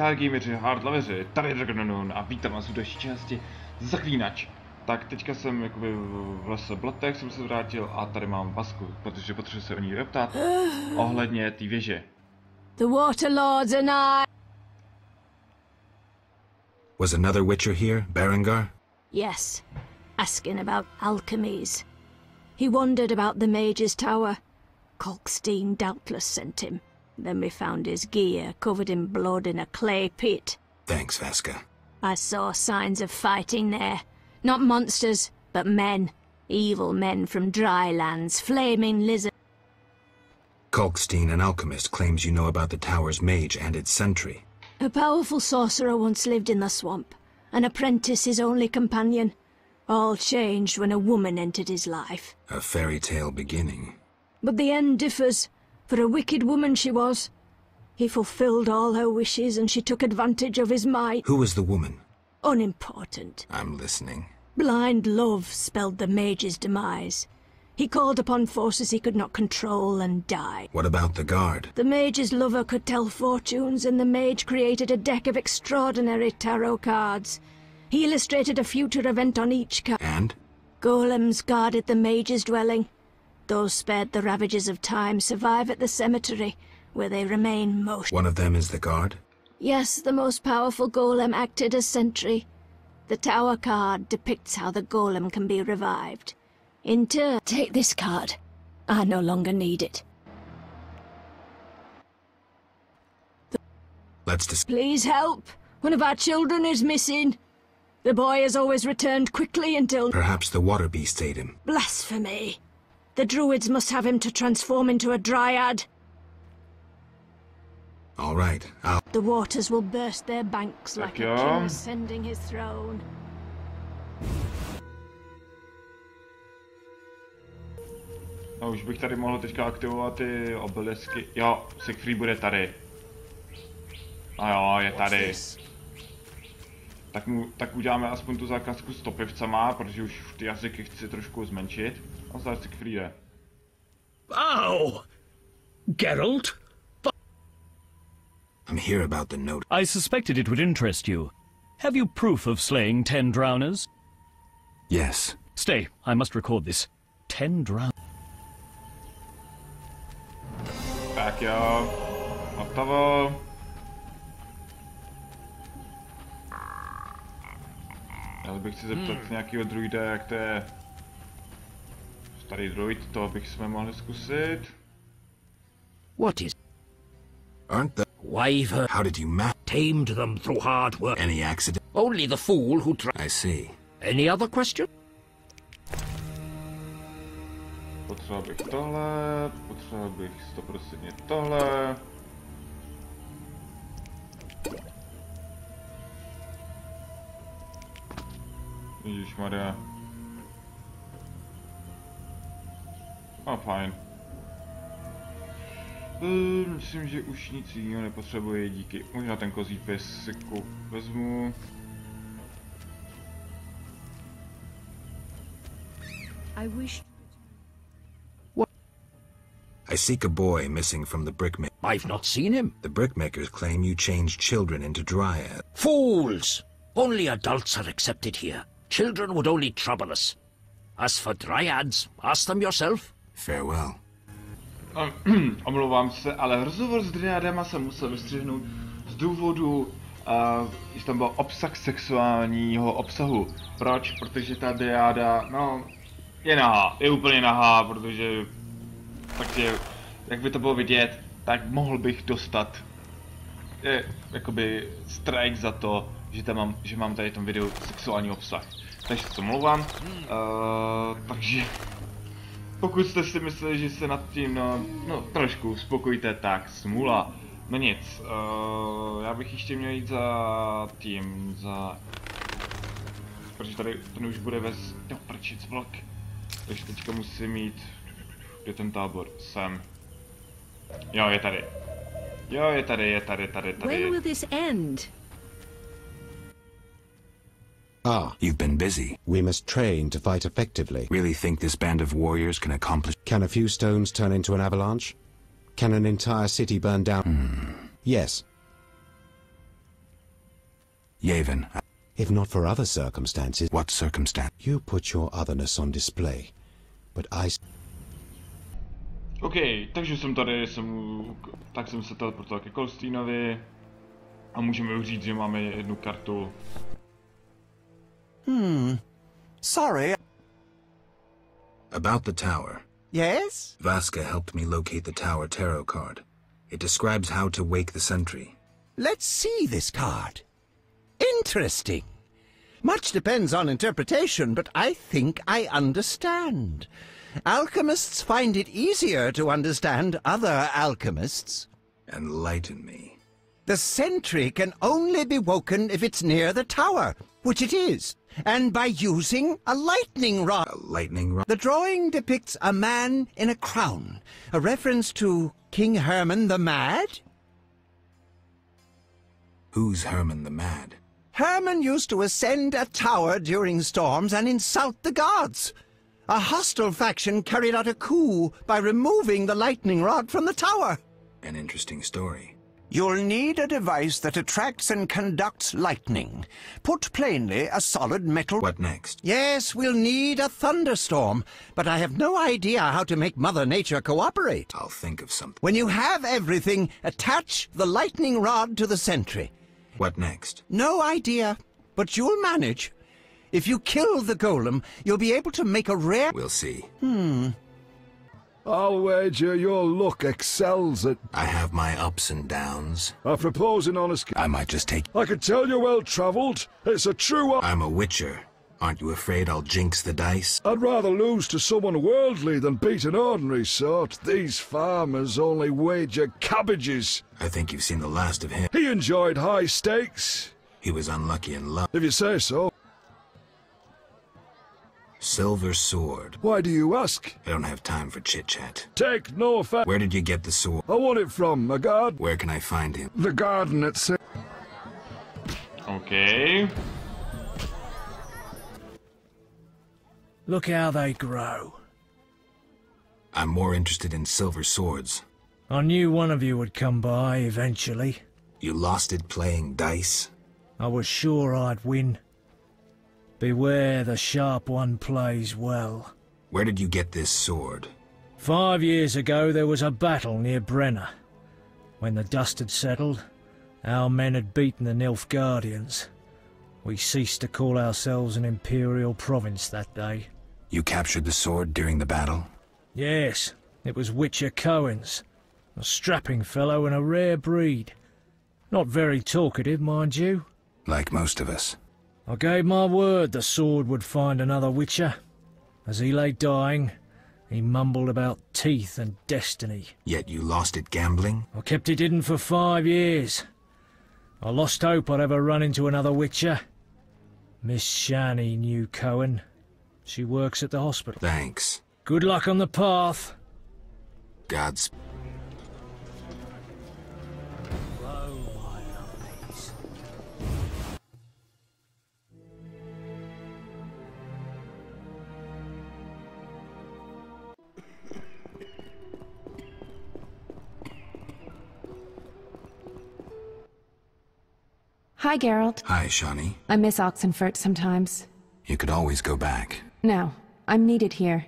Nazdar gameři, hardlaveři, tady Dragonon a vítám vás v další části Zaklínač. Tak teďka jsem jakoby v lese Blatech jsem se vrátil a tady mám Vasku, protože potřebuji se o ní zeptat ohledně té věže. The Waterlords and I... Was another Witcher here, Berengar? Yes, asking about alchemies. He wondered about the Mage's Tower. Kalkstein doubtless sent him. Then we found his gear covered in blood in a clay pit. Thanks, Vaska. I saw signs of fighting there. Not monsters, but men. Evil men from dry lands, flaming lizards. Kalkstein, an alchemist, claims you know about the tower's mage and its sentry. A powerful sorcerer once lived in the swamp. An apprentice his only companion. All changed when a woman entered his life. A fairy tale beginning. But the end differs. For a wicked woman she was. He fulfilled all her wishes and she took advantage of his might. Who was the woman? Unimportant. I'm listening. Blind love spelled the mage's demise. He called upon forces he could not control and died. What about the guard? The mage's lover could tell fortunes and the mage created a deck of extraordinary tarot cards. He illustrated a future event on each card. And? Golems guarded the mage's dwelling. Those spared the ravages of time survive at the cemetery, where they remain most... One of them is the guard? Yes, the most powerful golem acted as sentry. The tower card depicts how the golem can be revived. In turn, take this card. I no longer need it. Please help! One of our children is missing. The boy has always returned quickly until... Perhaps the water beast ate him. Blasphemy! The druids must have him to transform into a dryad. All right, I'll... The waters will burst their banks like a king ascending his throne. No, už bych tady mohl teďka aktivovat ty obelisky. Jo, Siegfried bude tady. A jo, je tady. Tak uděláme aspoň tu zákazku s topivcama, protože už ty jazyky chci trošku zmenšit. A zdar Siegfriede. Oh! Geralt? I'm here about the note. I suspected it would interest you. Have you proof of slaying 10 drowners? Yes. Stay, I must record this. 10 drowners. Tak jo. Hotovo. Já bych si zeptat nějakého druida, jak to je. Starý druid, to bychom mohli zkusit. What is? Aren't the... Wyvern. How did you tamed them through hard work? Any accident? Only the fool who I see. Any other question? Potřeboval bych tohle, potřeboval bych 100% tohle. Ježišmarja. A fajn. Myslím, že už nic jiného nepotřebuje, díky. Možná ten kozí pes si vezmu. I seek a boy missing from the brickmaker. I've not seen him. The brickmakers claim you changed children into dryads. Fools! Only adults are accepted here. Children would only trouble us. As for dryads, ask them yourself. Farewell. Omlouvám se, ale rozhovor s dryadama jsem musel vystřihnout z důvodu, že tam byl obsah sexuálního obsahu. Proč? Protože ta dryada, no, je nahá, je úplně nahá, protože, takže, jak by to bylo vidět, tak mohl bych dostat, jakoby, strike za to, že mám tady v tom videu sexuální obsah. Takže se omlouvám, takže... Pokud jste si mysleli, že se nad tím, no trošku uspokojíte, tak smůla. No nic, já bych ještě měl jít protože tady ten už bude no prčic vlak. Takže teďka musím jít, kde ten tábor, sem. Jo, je tady. Jo, je tady. When will this end? Ah, you've been busy. We must train to fight effectively. Really think this band of warriors can accomplish... Can a few stones turn into an avalanche? Can an entire city burn down? Yes. Yavin. If not for other circumstances, What circumstance? you put your otherness on display. But I... OK, takže jsem tady, tak jsem se teleportoval ke Kolstínovi a můžeme už říct, že máme jednu kartu. Sorry. About the tower. Yes? Vasca helped me locate the tower tarot card. It describes how to wake the sentry. Let's see this card. Interesting. Much depends on interpretation, but I think I understand. Alchemists find it easier to understand other alchemists. Enlighten me. The sentry can only be woken if it's near the tower, which it is, and by using a lightning rod. A lightning rod? The drawing depicts a man in a crown, a reference to King Herman the Mad. Who's Herman the Mad? Herman used to ascend a tower during storms and insult the gods. A hostile faction carried out a coup by removing the lightning rod from the tower. An interesting story. You'll need a device that attracts and conducts lightning. Put plainly, a solid metal... What next? Yes, we'll need a thunderstorm, but I have no idea how to make Mother Nature cooperate. I'll think of something. When you have everything, attach the lightning rod to the sentry. What next? No idea, but you'll manage. If you kill the golem, you'll be able to make a rare... We'll see. I'll wager your luck excels at... I have my ups and downs. I propose an honest... I might just take... I can tell you're well-travelled. It's a true... I'm a witcher. Aren't you afraid I'll jinx the dice? I'd rather lose to someone worldly than beat an ordinary sort. These farmers only wager cabbages. I think you've seen the last of him. He enjoyed high stakes. He was unlucky in love. If you say so. Silver sword. Why do you ask? I don't have time for chit-chat. Take no offense. Where did you get the sword? I want it from a garden. Where can I find him? The garden itself. OK. Look how they grow. I'm more interested in silver swords. I knew one of you would come by eventually. You lost it playing dice? I was sure I'd win. Beware the sharp one plays well. Where did you get this sword? 5 years ago there was a battle near Brenna. When the dust had settled, our men had beaten the Nilfgaardians. We ceased to call ourselves an imperial province that day. You captured the sword during the battle? Yes, it was Witcher Cohen's. A strapping fellow and a rare breed. Not very talkative, mind you. Like most of us. I gave my word the sword would find another Witcher. As he lay dying, he mumbled about teeth and destiny. Yet you lost it gambling? I kept it hidden for 5 years. I lost hope I'd ever run into another Witcher. Miss Shani knew Cohen. She works at the hospital. Thanks. Good luck on the path. God's... Hi, Geralt. Hi, Shani. I miss Oxenfurt sometimes. You could always go back. No, I'm needed here.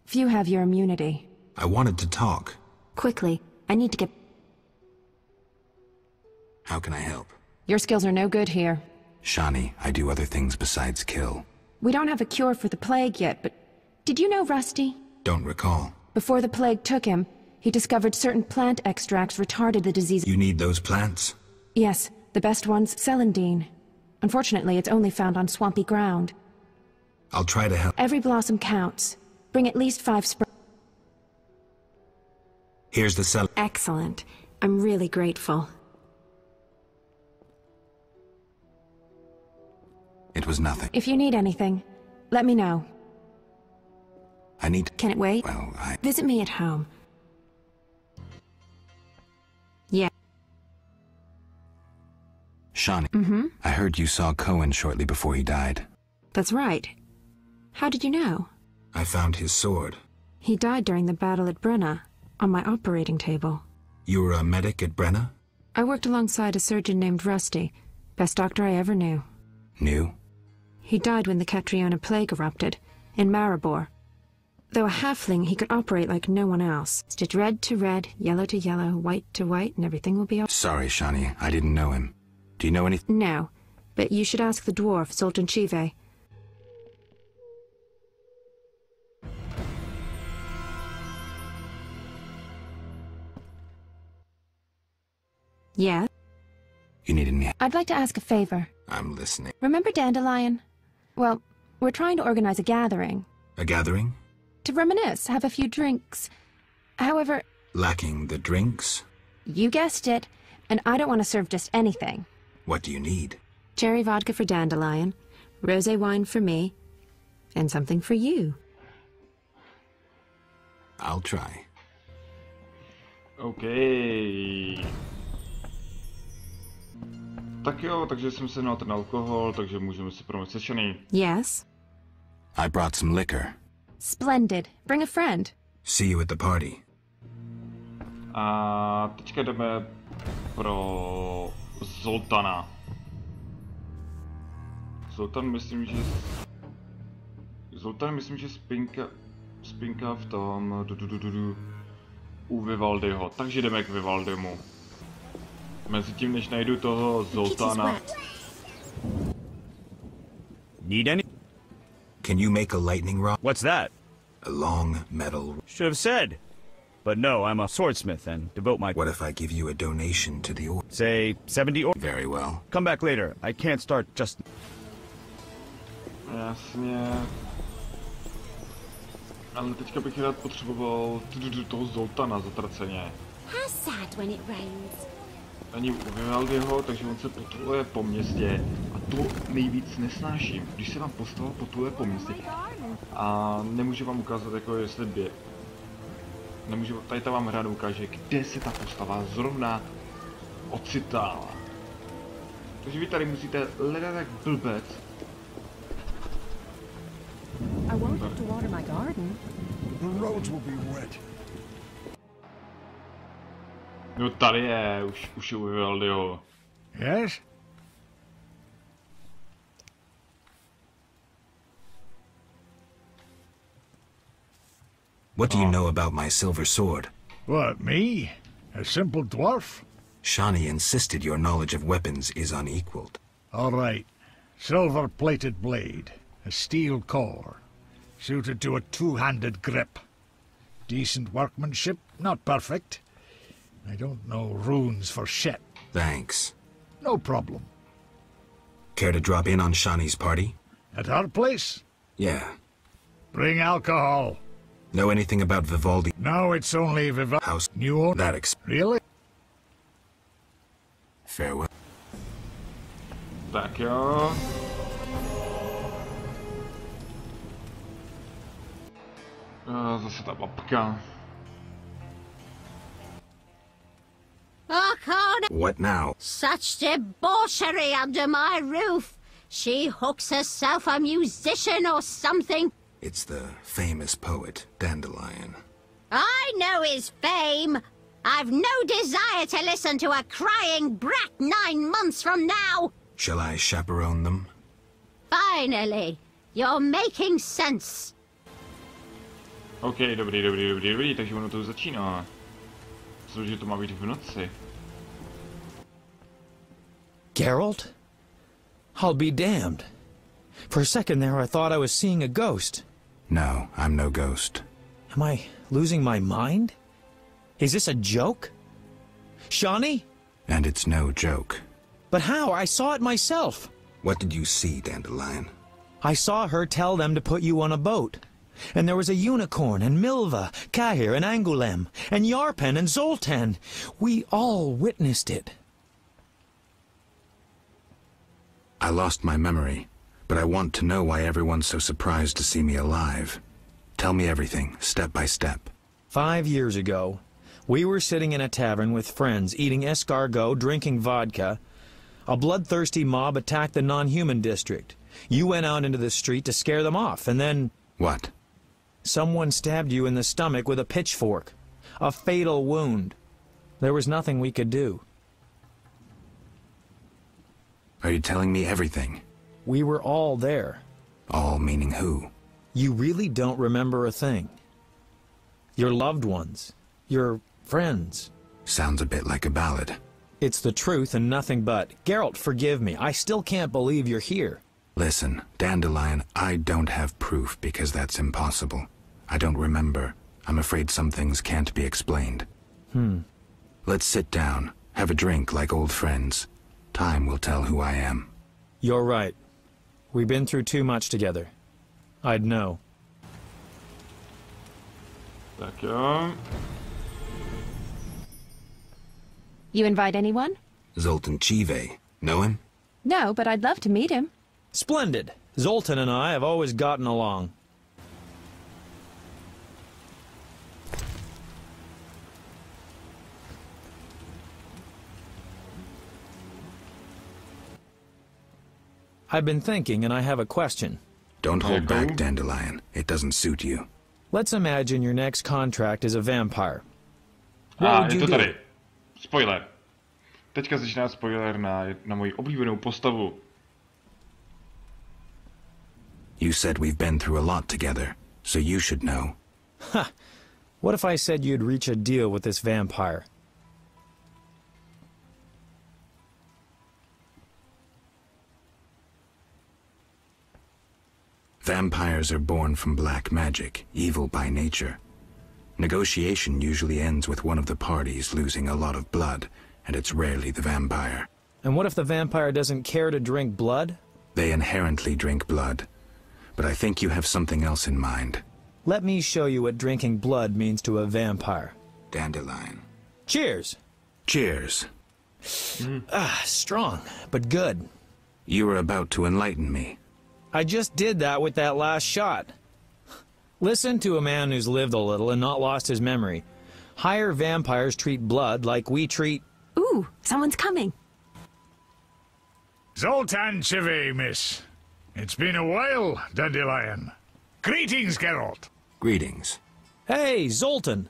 Few have your immunity. I wanted to talk. Quickly, I need to get... How can I help? Your skills are no good here. Shani, I do other things besides kill. We don't have a cure for the plague yet, but... Did you know Rusty? Don't recall. Before the plague took him, he discovered certain plant extracts retarded the disease... You need those plants? Yes, the best one's celandine. Unfortunately, it's only found on swampy ground. I'll try to help. Every blossom counts. Bring at least 5 Here's the cell. Excellent. I'm really grateful. It was nothing. If you need anything, let me know. I need... Can it wait? Well, Visit me at home. Yeah. Shani, I heard you saw Cohen shortly before he died. That's right. How did you know? I found his sword. He died during the battle at Brenna, on my operating table. You were a medic at Brenna? I worked alongside a surgeon named Rusty. Best doctor I ever knew. Knew? He died when the Catriona plague erupted, in Maribor. Though a halfling, he could operate like no one else. Stitch red to red, yellow to yellow, white to white, and everything will be all... Sorry, Shani, I didn't know him. Do you know anything? No, but you should ask the dwarf, Zoltan Chive. Yeah? You need any... I'd like to ask a favor. I'm listening. Remember Dandelion? Well, we're trying to organize a gathering. A gathering? To reminisce, have a few drinks. However... Lacking the drinks? You guessed it, and I don't want to serve just anything. What do you need? Cherry vodka for Dandelion, rosé wine for me, and something for you. I'll try. OK. Tak jo, takže jsem se ten alkohol, takže můžeme si promít se Shani. Yes? I brought some liquor. Splendid. Bring a friend. See you at the party. A teďka jdeme pro Zoltana. Zoltan myslím, že spinka v tom u Vivaldiho. Takže jdeme k Vivaldimu. Mezitím, než najdu toho Zoltana. Need any? Can you make a lightning rod? What's that? A long metal... Should have said. But no, I'm a swordsmith and devote my... What if I give you a donation to the order? Say 70 or... Very well. Come back later. I can't start just... Jasně. Ale teďka bych rád potřeboval toho Zoltana zatraceně. How sad when it rains. Ani u Vivaldiho, takže on se potuluje po městě a to nejvíc nesnáším, když se vám postava potuluje po městě a nemůžu vám ukázat, jako jestli by... Nemůžu, tady ta vám rád ukáže, kde se ta postava zrovna ocitala. Takže vy tady musíte hledat jak blbec. I won't have to water my garden. The roads will be wet. No tady je, už je u Vivaldiho. Yes? What do you know about my silver sword? What, me? A simple dwarf? Shani insisted your knowledge of weapons is unequaled. All right. Silver-plated blade. A steel core. Suited to a two-handed grip. Decent workmanship, not perfect. I don't know runes for shit. Thanks. No problem. Care to drop in on Shani's party? At our place? Yeah. Bring alcohol. Know anything about Vivaldi? No, it's only Vivaldi. House. New owner? That Really? Farewell. Tak jo. Zase ta babka. Oh, God. What now? Such debauchery under my roof. She hooks herself a musician or something. It's the famous poet, Dandelion. I know his fame. I've no desire to listen to a crying brat 9 months from now. Shall I chaperone them? Finally, you're making sense. OK, dobrý, takže ono to začíná. Cože to má být v noci. Geralt? I'll be damned. For a second there I thought I was seeing a ghost. No, I'm no ghost. Am I losing my mind? Is this a joke? Shani? And it's no joke. But how? I saw it myself. What did you see, Dandelion? I saw her tell them to put you on a boat. And there was a unicorn, and Milva, Cahir, and Angulem, and Yarpen, and Zoltan. We all witnessed it. I lost my memory, but I want to know why everyone's so surprised to see me alive. Tell me everything, step by step. 5 years ago, we were sitting in a tavern with friends, eating escargot, drinking vodka. A bloodthirsty mob attacked the non-human district. You went out into the street to scare them off, and then... What? Someone stabbed you in the stomach with a pitchfork. A fatal wound. There was nothing we could do. Are you telling me everything? We were all there. All meaning who? You really don't remember a thing. Your loved ones. Your friends. Sounds a bit like a ballad. It's the truth and nothing but. Geralt, forgive me. I still can't believe you're here. Listen, Dandelion, I don't have proof because that's impossible. I don't remember. I'm afraid some things can't be explained. Let's sit down, have a drink like old friends. Time will tell who I am. You're right. We've been through too much together. I'd know. Tak jo. You invite anyone? Zoltan Chive. Know him? No, but I'd love to meet him. Splendid. Zoltan and I have always gotten along. I've been thinking, and I have a question. Don't hold back, Dandelion. It doesn't suit you. Let's imagine your next contract is a vampire. What would je you to do? tady. Spoiler. Teďka začíná spoiler na moji oblíbenou postavu. You said we've been through a lot together, so you should know. Ha! What if I said you'd reach a deal with this vampire? Vampires are born from black magic, evil by nature. Negotiation usually ends with one of the parties losing a lot of blood, and it's rarely the vampire. And what if the vampire doesn't care to drink blood? They inherently drink blood. But I think you have something else in mind. Let me show you what drinking blood means to a vampire. Dandelion. Cheers! Cheers. Strong, but good. You were about to enlighten me. I just did that with that last shot. Listen to a man who's lived a little and not lost his memory. Higher vampires treat blood like we treat... Ooh, someone's coming. Zoltan Chive, miss. It's been a while, Dandelion. Greetings, Geralt. Greetings. Hey, Zoltan.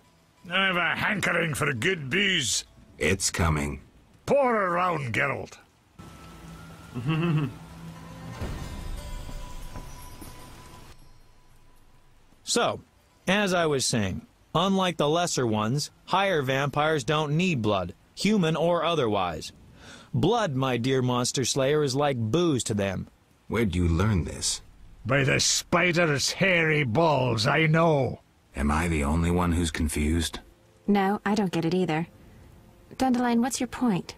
I've a hankering for a good booze. It's coming. Pour around, Geralt. So, as I was saying, unlike the lesser ones, higher vampires don't need blood, human or otherwise. Blood, my dear monster slayer, is like booze to them. Where'd you learn this? By the spider's hairy balls, I know. Am I the only one who's confused? No, I don't get it either. Dandelion, what's your point?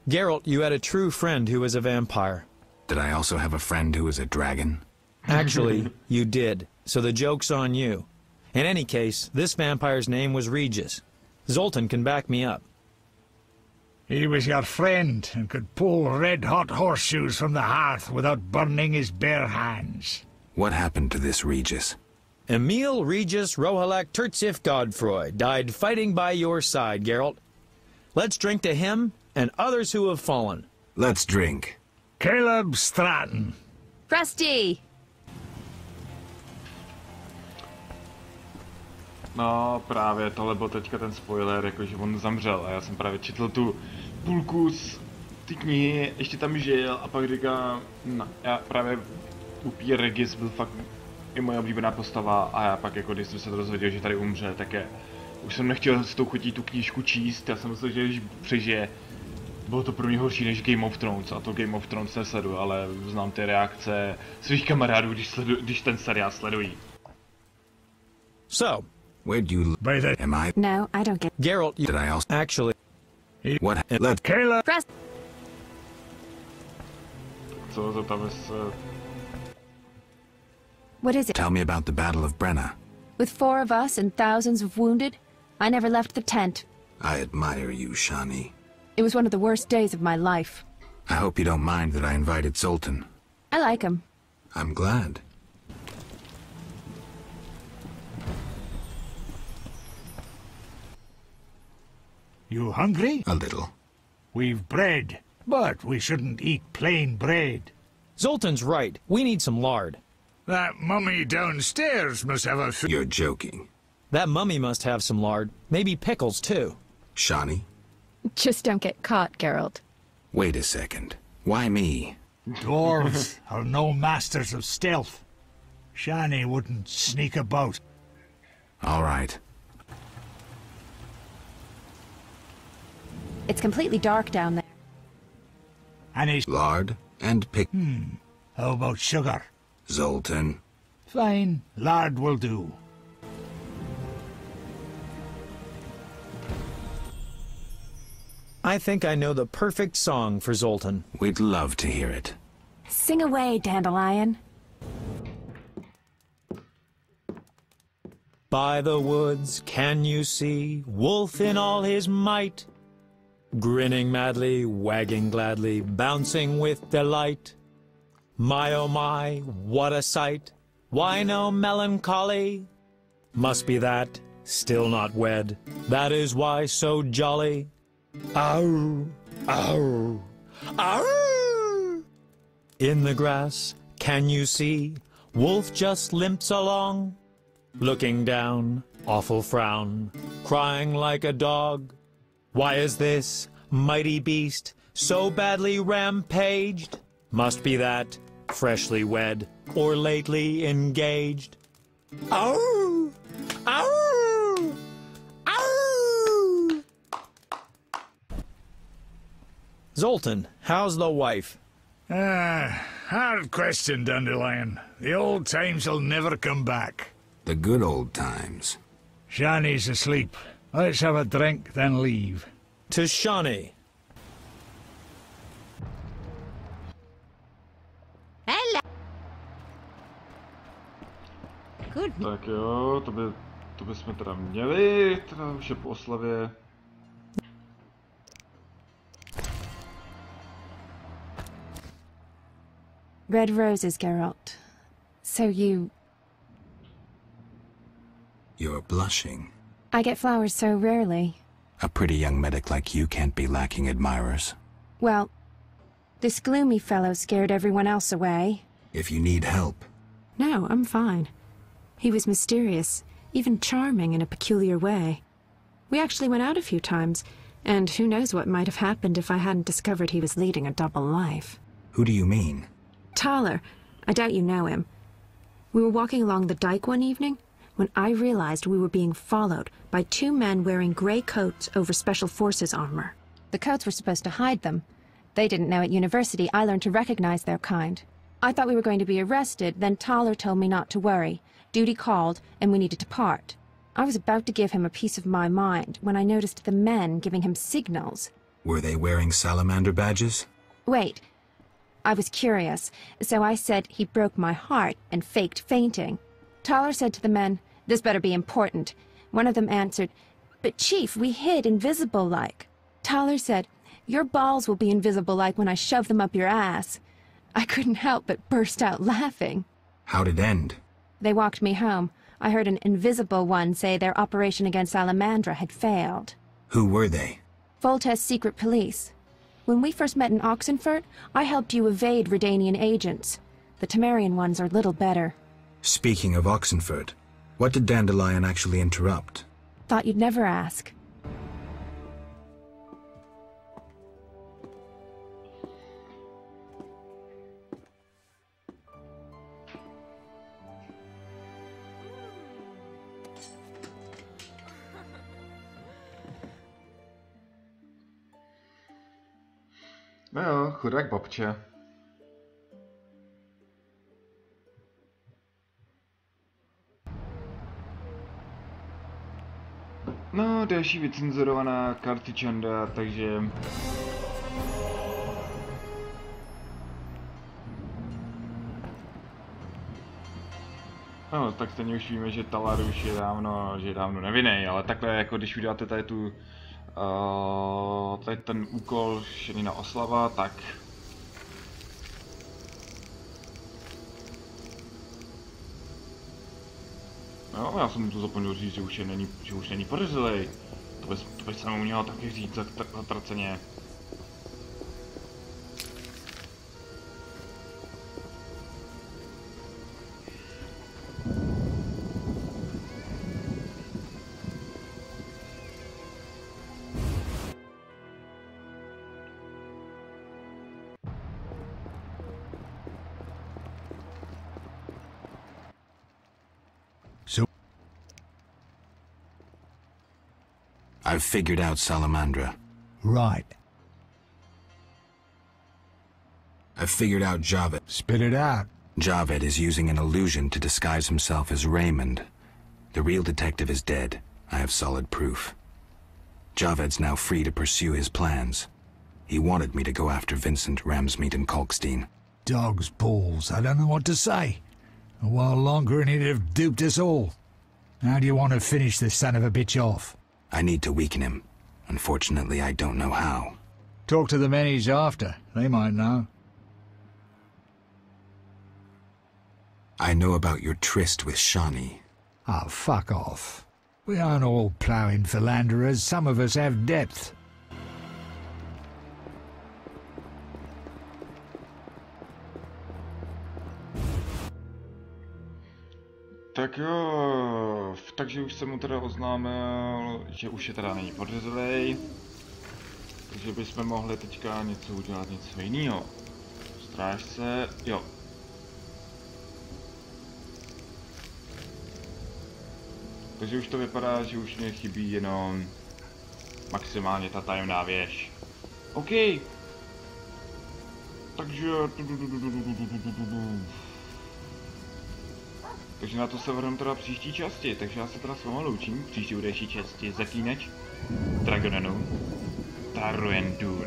Geralt, you had a true friend who was a vampire. Did I also have a friend who was a dragon? Actually, you did, so the joke's on you. In any case, this vampire's name was Regis. Zoltan can back me up. He was your friend and could pull red-hot horseshoes from the hearth without burning his bare hands. What happened to this Regis? Emil Regis Rohalak Tertsif Godfroy died fighting by your side, Geralt. Let's drink to him and others who have fallen. Let's drink. Caleb Stratton. Rusty! No, právě tohle byl teďka ten spoiler, jakože on zamřel a já jsem právě četl tu půlku z té knihy, ještě tam žil a pak říká, no, já právě upí Regis byl fakt i moje oblíbená postava a já pak jako když jsem se dozvěděl, že tady umře, tak už jsem nechtěl s tou chutí tu knížku číst, já jsem myslel, že když přežije, bylo to pro mě horší než Game of Thrones a to Game of Thrones nesleduju, ale znám ty reakce svých kamarádů, když ten seriál sledují. So, where'd you... By the... Am I... No, I don't get... Geralt, Did I also... Actually... What... Let... Caleb... Co to tam je... What is it? Tell me about the Battle of Brenna. With 4 of us and thousands of wounded, I never left the tent. I admire you, Shani. It was one of the worst days of my life. I hope you don't mind that I invited Zoltan. I like him. I'm glad. You hungry? A little. We've bread, but we shouldn't eat plain bread. Zoltan's right. We need some lard. That mummy downstairs must have a... You're joking. That mummy must have some lard. Maybe pickles, too. Shani? Just don't get caught, Geralt. Wait a second. Why me? Dwarves are no masters of stealth. Shani wouldn't sneak about. All right. It's completely dark down there. And he's... Lard and pick... How about sugar? Zoltan. Fine. Lard will do. I think I know the perfect song for Zoltan. We'd love to hear it. Sing away, Dandelion. By the woods can you see Wolf in all his might, grinning madly, wagging gladly, bouncing with delight. My oh my, what a sight! Why no melancholy? Must be that, still not wed, that is why so jolly. Ow, ow, ow! In the grass, can you see, Wolf just limps along, looking down, awful frown, crying like a dog. Why is this mighty beast so badly rampaged? Must be that, freshly wed, or lately engaged. Ow! Ow! Ow! Zoltan, how's the wife? Hard question, Dandelion. The old times will never come back. The good old times. Shani's asleep. Let's have a drink, then leave. To Shani. Hello. Good. Tak jo, to bychom teda měli, teda už je po oslavě. Red roses, Geralt. So you... You're blushing. I get flowers so rarely. A pretty young medic like you can't be lacking admirers. Well, this gloomy fellow scared everyone else away. If you need help. No, I'm fine. He was mysterious, even charming in a peculiar way. We actually went out a few times, and who knows what might have happened if I hadn't discovered he was leading a double life. Who do you mean? Tyler. I doubt you know him. We were walking along the dike one evening when I realized we were being followed by two men wearing gray coats over Special Forces armor. The coats were supposed to hide them. They didn't know at university I learned to recognize their kind. I thought we were going to be arrested, then Tyler told me not to worry. Duty called, and we needed to part. I was about to give him a piece of my mind when I noticed the men giving him signals. Were they wearing salamander badges? Wait. I was curious, so I said he broke my heart and faked fainting. Tyler said to the men, "This better be important." One of them answered, "But Chief, we hid invisible-like." Tyler said, "Your balls will be invisible-like when I shove them up your ass." I couldn't help but burst out laughing. How'd it end? They walked me home. I heard an invisible one say their operation against Salamandra had failed. Who were they? Volta's secret police. When we first met in Oxenfurt, I helped you evade Redanian agents. The Temerian ones are little better. Speaking of Oxenfurt, what did Dandelion actually interrupt? Thought you'd never ask. No jo, chudák babče. No, další vycenzurovaná kartičanda, takže... No, tak stejně už víme, že Talar už je dávno nevinnej, ale takhle jako když uděláte tady tu... tady ten úkol Shanina oslava, tak... No, já jsem mu to zapomněl říct, že už není podezřelej. To by se mu mělo taky říct zatraceně. So... I've figured out Salamandra. Right. I've figured out Javed. Spit it out. Javed is using an illusion to disguise himself as Raymond. The real detective is dead. I have solid proof. Javed's now free to pursue his plans. He wanted me to go after Vincent, Ramsmeet, and Kalkstein. Dog's balls. I don't know what to say. A while longer and he'd have duped us all. How do you want to finish this son of a bitch off? I need to weaken him. Unfortunately, I don't know how. Talk to the men he's after. They might know. I know about your tryst with Shani. Oh, fuck off. We aren't all ploughing philanderers. Some of us have depth. Tak jo, takže už jsem mu teda oznámil, že už je teda není podezřelej. Takže bychom mohli teďka něco udělat, něco jiného. Strážce, jo. Takže už to vypadá, že už mě chybí jenom maximálně ta tajemná věž. OK. Takže... Takže na to se vrhneme teda příští části, takže já se teda s váma loučím. Příští budoucí části Zaklínač, Dragonenu, Tarruendun.